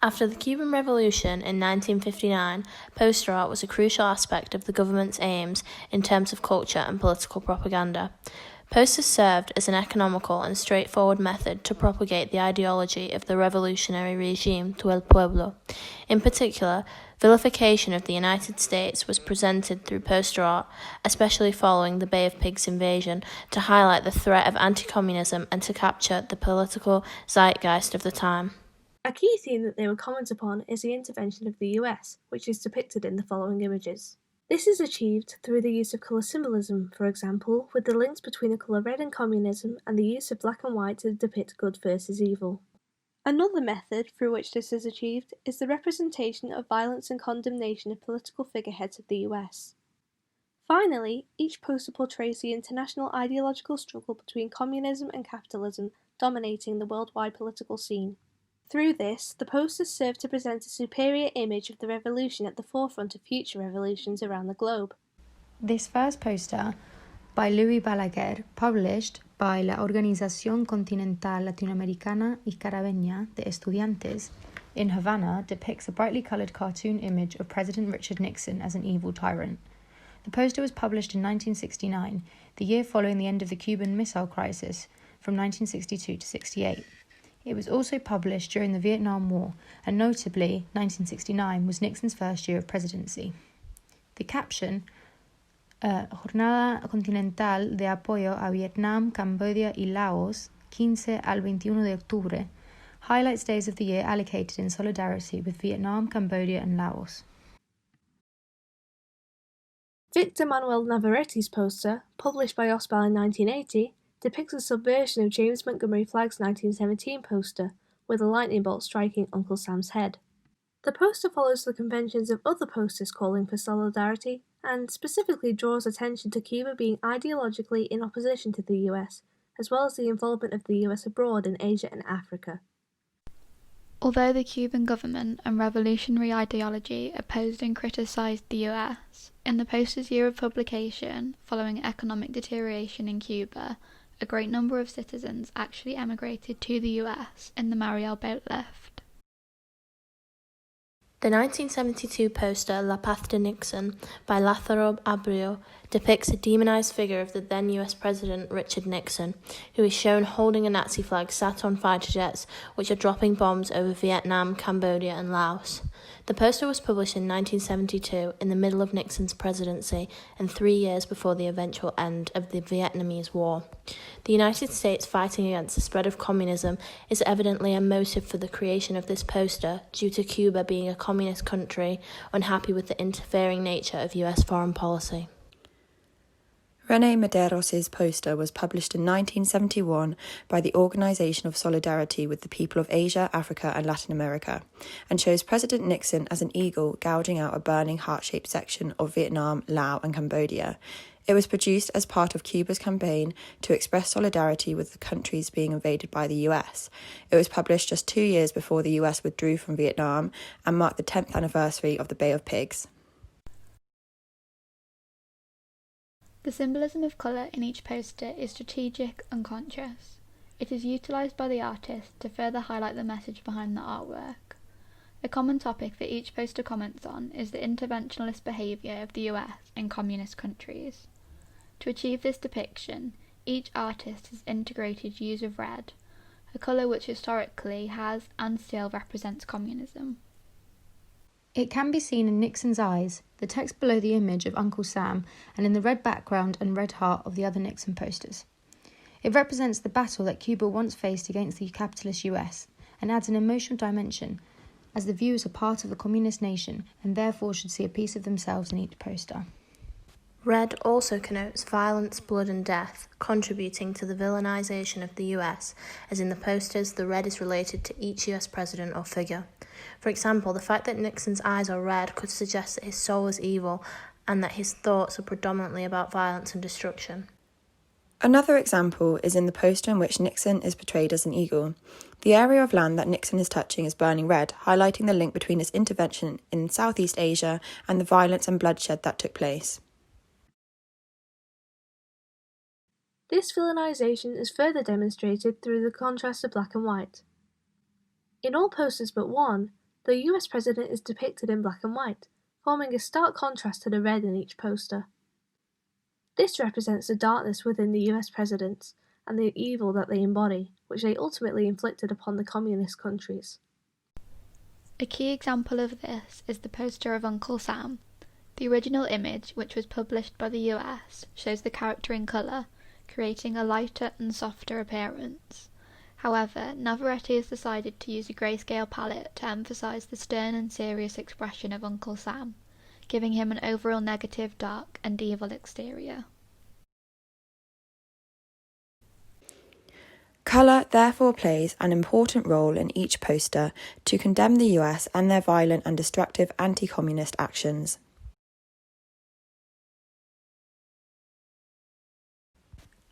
After the Cuban Revolution in 1959, poster art was a crucial aspect of the government's aims in terms of culture and political propaganda. Posters served as an economical and straightforward method to propagate the ideology of the revolutionary regime to el pueblo. In particular, vilification of the United States was presented through poster art, especially following the Bay of Pigs invasion, to highlight the threat of anti-communism and to capture the political zeitgeist of the time. A key theme that they would comment upon is the intervention of the US, which is depicted in the following images. This is achieved through the use of colour symbolism, for example, with the links between the colour red and communism and the use of black and white to depict good versus evil. Another method through which this is achieved is the representation of violence and condemnation of political figureheads of the US. Finally, each poster portrays the international ideological struggle between communism and capitalism dominating the worldwide political scene. Through this, the posters serve to present a superior image of the revolution at the forefront of future revolutions around the globe. This first poster, by Luis Balaguer, published by la Organización Continental Latinoamericana y Caribeña de Estudiantes in Havana, depicts a brightly coloured cartoon image of President Richard Nixon as an evil tyrant. The poster was published in 1969, the year following the end of the Cuban Missile Crisis, from 1962 to 68. It was also published during the Vietnam War, and notably, 1969 was Nixon's first year of presidency. The caption, Jornada Continental de Apoyo a Vietnam, Cambodia y Laos, 15 al 21 de octubre, highlights days of the year allocated in solidarity with Vietnam, Cambodia and Laos. Victor Manuel Navarrete's poster, published by OSPAL in 1980, depicts a subversion of James Montgomery Flagg's 1917 poster, with a lightning bolt striking Uncle Sam's head. The poster follows the conventions of other posters calling for solidarity, and specifically draws attention to Cuba being ideologically in opposition to the US, as well as the involvement of the US abroad in Asia and Africa. Although the Cuban government and revolutionary ideology opposed and criticised the US, in the poster's year of publication, following economic deterioration in Cuba, a great number of citizens actually emigrated to the US in the Mariel boat lift. The 1972 poster La Paz de Nixon by Lázaro Abreu depicts a demonized figure of the then US President Richard Nixon, who is shown holding a Nazi flag sat on fighter jets which are dropping bombs over Vietnam, Cambodia and Laos. The poster was published in 1972 in the middle of Nixon's presidency and 3 years before the eventual end of the Vietnamese War. The United States fighting against the spread of communism is evidently a motive for the creation of this poster due to Cuba being a communist country unhappy with the interfering nature of US foreign policy. René Medeiros' poster was published in 1971 by the Organization of Solidarity with the People of Asia, Africa and Latin America, and shows President Nixon as an eagle gouging out a burning heart-shaped section of Vietnam, Laos and Cambodia. It was produced as part of Cuba's campaign to express solidarity with the countries being invaded by the US. It was published just 2 years before the US withdrew from Vietnam and marked the 10th anniversary of the Bay of Pigs. The symbolism of colour in each poster is strategic and conscious. It is utilised by the artist to further highlight the message behind the artwork. A common topic that each poster comments on is the interventionist behaviour of the US in communist countries. To achieve this depiction, each artist has integrated use of red, a colour which historically has and still represents communism. It can be seen in Nixon's eyes, the text below the image of Uncle Sam, and in the red background and red heart of the other Nixon posters. It represents the battle that Cuba once faced against the capitalist US, and adds an emotional dimension, as the viewers are part of the communist nation and therefore should see a piece of themselves in each poster. Red also connotes violence, blood and death, contributing to the villainization of the US, as in the posters the red is related to each US president or figure. For example, the fact that Nixon's eyes are red could suggest that his soul is evil and that his thoughts are predominantly about violence and destruction. Another example is in the poster in which Nixon is portrayed as an eagle. The area of land that Nixon is touching is burning red, highlighting the link between his intervention in Southeast Asia and the violence and bloodshed that took place. This villainization is further demonstrated through the contrast of black and white. In all posters but one, The US president is depicted in black and white, forming a stark contrast to the red in each poster. This represents the darkness within the US presidents and the evil that they embody, which they ultimately inflicted upon the communist countries. A key example of this is the poster of Uncle Sam. The original image, which was published by the US, shows the character in colour, creating a lighter and softer appearance. However, Navarrete has decided to use a grayscale palette to emphasise the stern and serious expression of Uncle Sam, giving him an overall negative, dark and evil exterior. Colour therefore plays an important role in each poster to condemn the US and their violent and destructive anti-communist actions.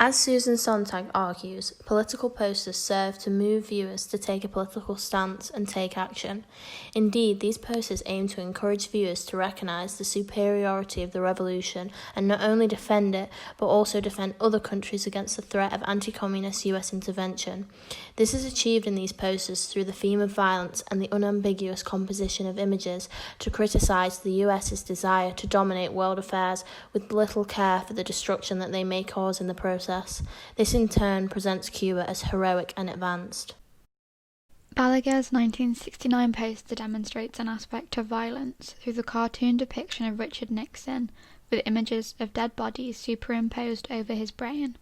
As Susan Sontag argues, political posters serve to move viewers to take a political stance and take action. Indeed, these posters aim to encourage viewers to recognise the superiority of the revolution and not only defend it, but also defend other countries against the threat of anti-communist US intervention. This is achieved in these posters through the theme of violence and the unambiguous composition of images to criticise the US's desire to dominate world affairs with little care for the destruction that they may cause in the process. This in turn presents Cuba as heroic and advanced. Balaguer's 1969 poster demonstrates an aspect of violence through the cartoon depiction of Richard Nixon, with images of dead bodies superimposed over his brain.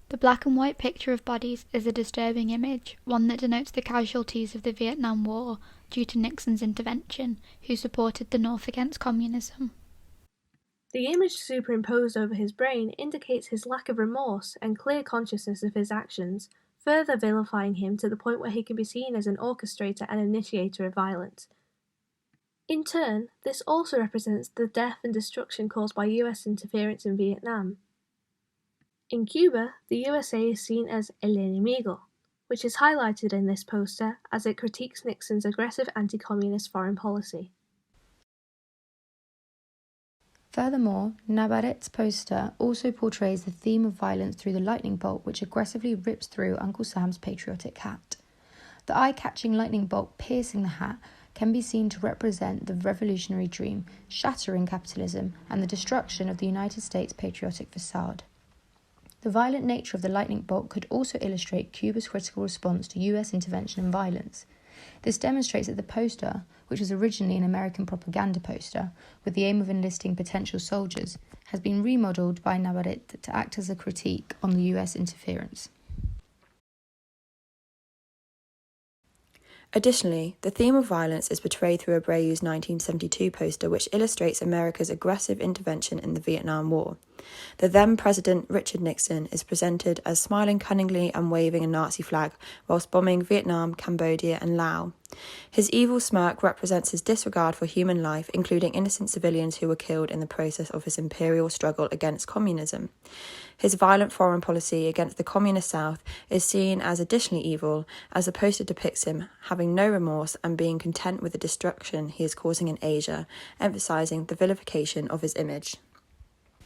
The black and white picture of bodies is a disturbing image, one that denotes the casualties of the Vietnam War due to Nixon's intervention, who supported the North against communism. The image superimposed over his brain indicates his lack of remorse and clear consciousness of his actions, further vilifying him to the point where he can be seen as an orchestrator and initiator of violence. In turn, this also represents the death and destruction caused by US interference in Vietnam. In Cuba, the USA is seen as el enemigo, which is highlighted in this poster as it critiques Nixon's aggressive anti-communist foreign policy. Furthermore, Navarrete's poster also portrays the theme of violence through the lightning bolt which aggressively rips through Uncle Sam's patriotic hat. The eye-catching lightning bolt piercing the hat can be seen to represent the revolutionary dream, shattering capitalism and the destruction of the United States patriotic facade. The violent nature of the lightning bolt could also illustrate Cuba's critical response to US intervention and violence. This demonstrates that the poster, which was originally an American propaganda poster with the aim of enlisting potential soldiers, has been remodelled by Navarrete to act as a critique on the US interference. Additionally, the theme of violence is portrayed through Abreu's 1972 poster, which illustrates America's aggressive intervention in the Vietnam War. The then-President Richard Nixon is presented as smiling cunningly and waving a Nazi flag whilst bombing Vietnam, Cambodia and Laos. His evil smirk represents his disregard for human life, including innocent civilians who were killed in the process of his imperial struggle against communism. His violent foreign policy against the communist South is seen as additionally evil, as the poster depicts him having no remorse and being content with the destruction he is causing in Asia, emphasising the vilification of his image.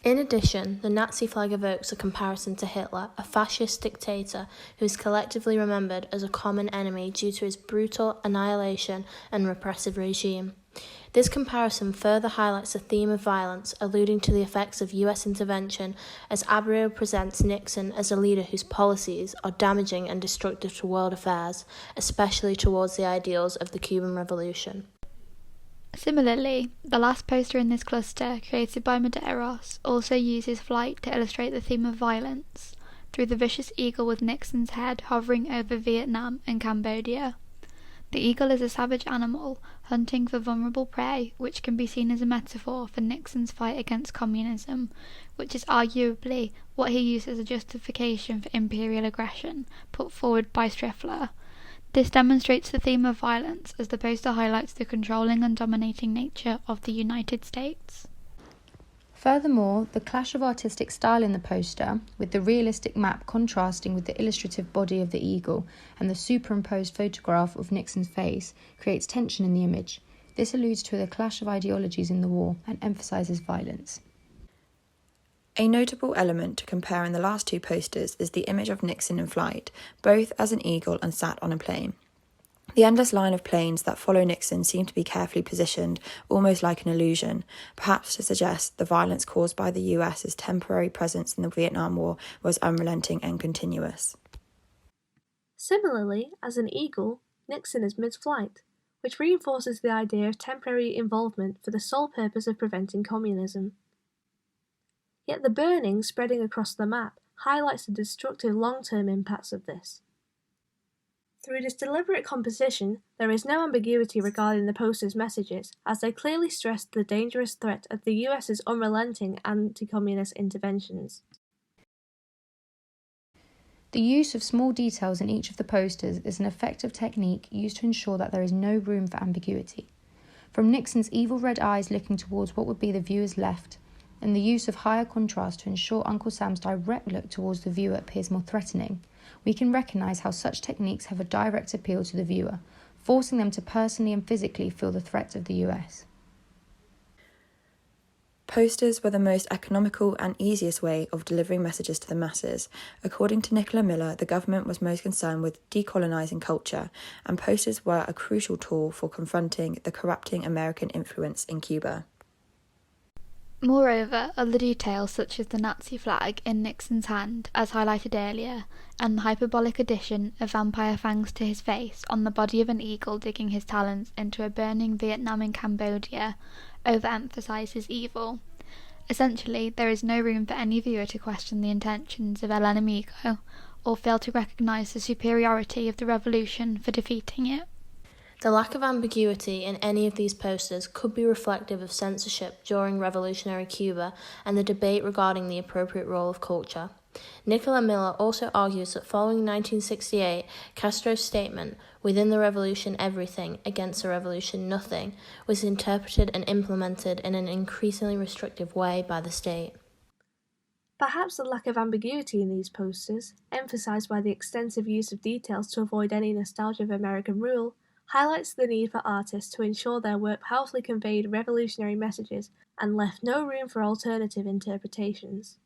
In addition, the Nazi flag evokes a comparison to Hitler, a fascist dictator who is collectively remembered as a common enemy due to his brutal annihilation and repressive regime. This comparison further highlights the theme of violence, alluding to the effects of US intervention, as Abreu presents Nixon as a leader whose policies are damaging and destructive to world affairs, especially towards the ideals of the Cuban Revolution. Similarly, the last poster in this cluster, created by Medeiros, also uses flight to illustrate the theme of violence, through the vicious eagle with Nixon's head hovering over Vietnam and Cambodia. The eagle is a savage animal, hunting for vulnerable prey, which can be seen as a metaphor for Nixon's fight against communism, which is arguably what he used as a justification for imperial aggression, put forward by Striffler. This demonstrates the theme of violence, as the poster highlights the controlling and dominating nature of the United States. Furthermore, the clash of artistic style in the poster, with the realistic map contrasting with the illustrative body of the eagle and the superimposed photograph of Nixon's face, creates tension in the image. This alludes to the clash of ideologies in the war and emphasises violence. A notable element to compare in the last two posters is the image of Nixon in flight, both as an eagle and sat on a plane. The endless line of planes that follow Nixon seemed to be carefully positioned, almost like an illusion, perhaps to suggest the violence caused by the US's temporary presence in the Vietnam War was unrelenting and continuous. Similarly, as an eagle, Nixon is mid-flight, which reinforces the idea of temporary involvement for the sole purpose of preventing communism. Yet the burning spreading across the map highlights the destructive long-term impacts of this. Through this deliberate composition, there is no ambiguity regarding the poster's messages, as they clearly stress the dangerous threat of the US's unrelenting anti-communist interventions. The use of small details in each of the posters is an effective technique used to ensure that there is no room for ambiguity. From Nixon's evil red eyes looking towards what would be the viewer's left, and the use of higher contrast to ensure Uncle Sam's direct look towards the viewer appears more threatening, we can recognise how such techniques have a direct appeal to the viewer, forcing them to personally and physically feel the threat of the US. Posters were the most economical and easiest way of delivering messages to the masses. According to Nicola Miller, the government was most concerned with decolonising culture, and posters were a crucial tool for confronting the corrupting American influence in Cuba. Moreover, other details such as the Nazi flag in Nixon's hand, as highlighted earlier, and the hyperbolic addition of vampire fangs to his face on the body of an eagle digging his talons into a burning Vietnam in Cambodia, overemphasise his evil. Essentially, there is no room for any viewer to question the intentions of El Enemigo, or fail to recognise the superiority of the revolution for defeating it. The lack of ambiguity in any of these posters could be reflective of censorship during revolutionary Cuba and the debate regarding the appropriate role of culture. Nicola Miller also argues that following 1968, Castro's statement, "Within the revolution everything, against the revolution nothing," was interpreted and implemented in an increasingly restrictive way by the state. Perhaps the lack of ambiguity in these posters, emphasised by the extensive use of details to avoid any nostalgia of American rule, highlights the need for artists to ensure their work powerfully conveyed revolutionary messages and left no room for alternative interpretations.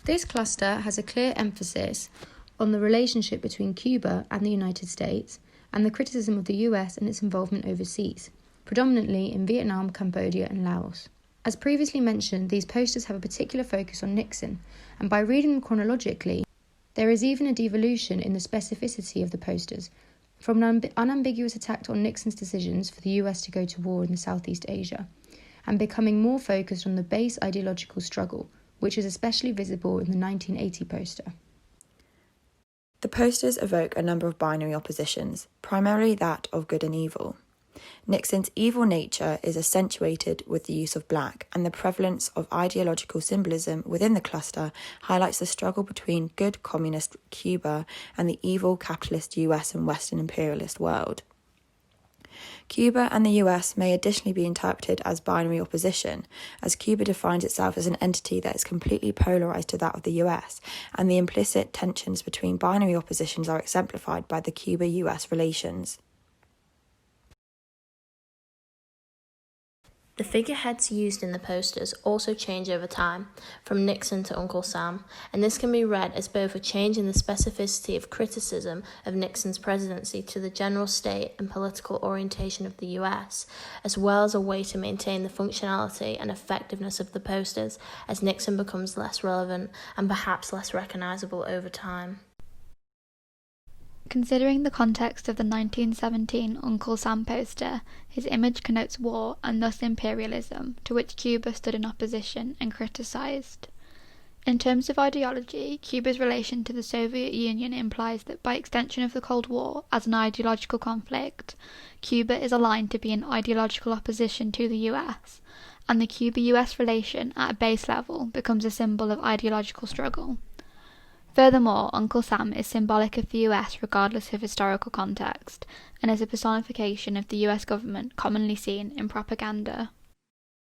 This cluster has a clear emphasis on the relationship between Cuba and the United States and the criticism of the US and its involvement overseas, predominantly in Vietnam, Cambodia and Laos. As previously mentioned, these posters have a particular focus on Nixon, and by reading them chronologically, there is even a devolution in the specificity of the posters, from an unambiguous attack on Nixon's decisions for the US to go to war in Southeast Asia, and becoming more focused on the base ideological struggle, which is especially visible in the 1980 poster. The posters evoke a number of binary oppositions, primarily that of good and evil. Nixon's evil nature is accentuated with the use of black, and the prevalence of ideological symbolism within the cluster highlights the struggle between good communist Cuba and the evil capitalist US and Western imperialist world. Cuba and the US may additionally be interpreted as binary opposition, as Cuba defines itself as an entity that is completely polarised to that of the US, and the implicit tensions between binary oppositions are exemplified by the Cuba-US relations. The figureheads used in the posters also change over time, from Nixon to Uncle Sam, and this can be read as both a change in the specificity of criticism of Nixon's presidency to the general state and political orientation of the US, as well as a way to maintain the functionality and effectiveness of the posters as Nixon becomes less relevant and perhaps less recognisable over time. Considering the context of the 1917 Uncle Sam poster, his image connotes war and thus imperialism, to which Cuba stood in opposition and criticised. In terms of ideology, Cuba's relation to the Soviet Union implies that by extension of the Cold War as an ideological conflict, Cuba is aligned to be in ideological opposition to the US, and the Cuba-US relation at a base level becomes a symbol of ideological struggle. Furthermore, Uncle Sam is symbolic of the US regardless of historical context, and is a personification of the US government commonly seen in propaganda.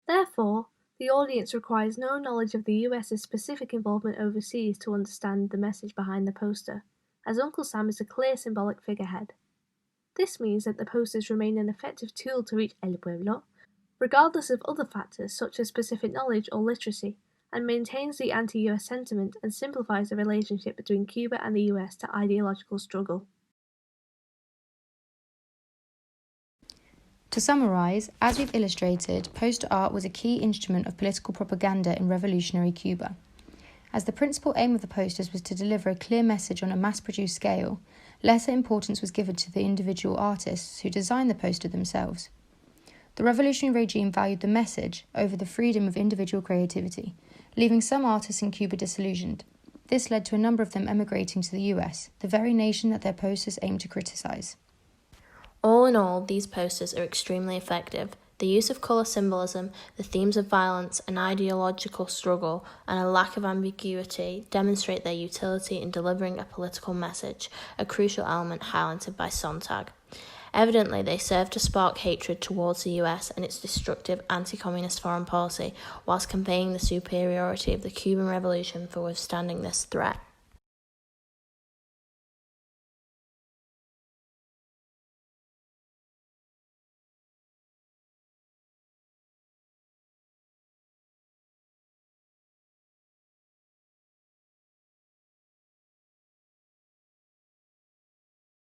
Therefore, the audience requires no knowledge of the US's specific involvement overseas to understand the message behind the poster, as Uncle Sam is a clear symbolic figurehead. This means that the posters remain an effective tool to reach El Pueblo, regardless of other factors such as specific knowledge or literacy, and maintains the anti-US sentiment and simplifies the relationship between Cuba and the US to ideological struggle. To summarise, as we've illustrated, poster art was a key instrument of political propaganda in revolutionary Cuba. As the principal aim of the posters was to deliver a clear message on a mass-produced scale, lesser importance was given to the individual artists who designed the poster themselves. The revolutionary regime valued the message over the freedom of individual creativity, leaving some artists in Cuba disillusioned. This led to a number of them emigrating to the US, the very nation that their posters aimed to criticise. All in all, these posters are extremely effective. The use of colour symbolism, the themes of violence, an ideological struggle, and a lack of ambiguity demonstrate their utility in delivering a political message, a crucial element highlighted by Sontag. Evidently, they serve to spark hatred towards the US and its destructive anti-communist foreign policy, whilst conveying the superiority of the Cuban Revolution for withstanding this threat.